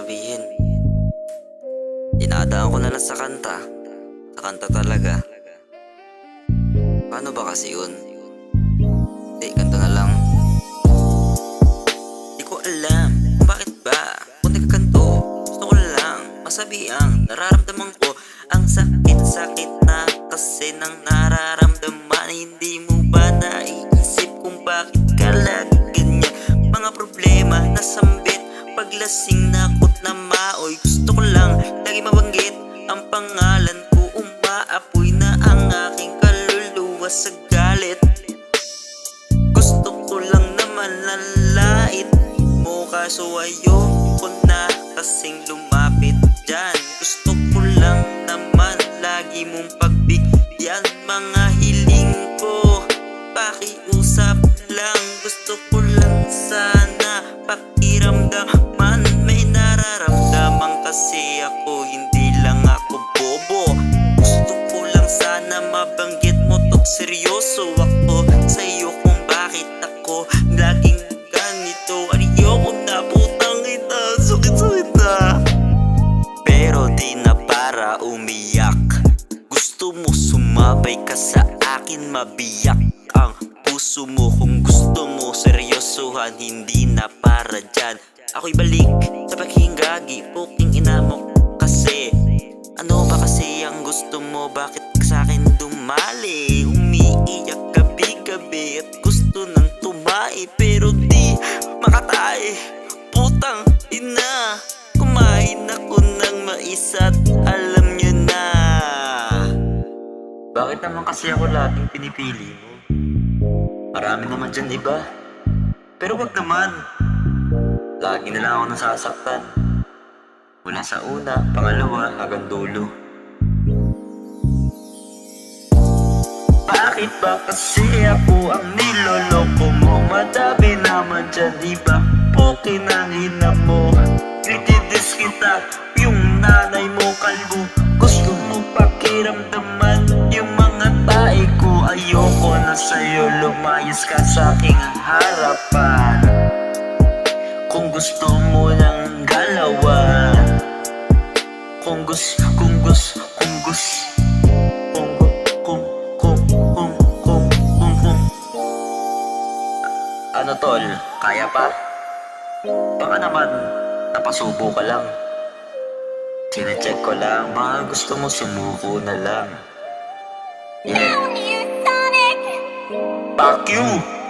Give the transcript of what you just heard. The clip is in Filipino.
sabihin. Dinadaan ko na lang sa kanta. Sa kanta talaga. Paano ba kasi yun? Di, kanta na lang. Di ko alam kung bakit ba kung nagkakanto. Gusto ko lang masabi ang nararamdaman ko. Ang sakit-sakit na kasi nang nararamdaman. Hindi mo ba naiisip kung bakit ka lagi ganyan? Mga problema na sambit paglasing na akot na maoy. Gusto ko lang lagi mabanggit ang pangalan ko. Umaapoy na ang aking kaluluwa sa galit. Gusto ko lang naman lalait mo, kaso ayoko na kasing lumapit dyan. Gusto ko lang naman lagi mong pagbigyan mga hiling ko. Pakiusap lang, gusto ko lang sana pakiramdaman. May nararamdaman kasi ako, hindi lang ako bobo. Gusto ko lang sana mabanggit mo to'y seryoso ako sa'yo kung bakit ako laging ganito. Ayoko na, putang ina, sakit-sakit na. Pero di na para umiyak. Gusto mo sumabay ka sa akin, mabiyak ang puso mo. Kung gusto mo seryosohan, hindi na para dyan. Ako'y balik sa paghingagi, puking ina mo kasi. Ano ba kasi ang gusto mo? Bakit ka sa'kin dumali? Umiiyak gabi-gabi at gusto nang tumai, pero di makatay. Putang ina, kumain ako ng mais at alam nyo na. Bakit naman kasi ako laging pinipili mo? Marami naman dyan iba, pero wag naman. Lagi na lang ako nasasaktan, mula sa una, pangalawa, hanggang dulo. Bakit ba kasi ako ang niloloko mo? Madami naman dyan iba, pukin ang ina mo. Ditidis kita, yung nanay mo kalbo. Gusto mo pakiramdaman yung mga tae ko. Ayoko na sa'yo, lumayas ka sa aking harapan. Kung gusto mo lang galawan, kung ano tol, kaya pa? Baka naman napasubo ka lang. Sinecheck ko lang, baka gusto mo sumuko na lang. Yeah. Fuck you!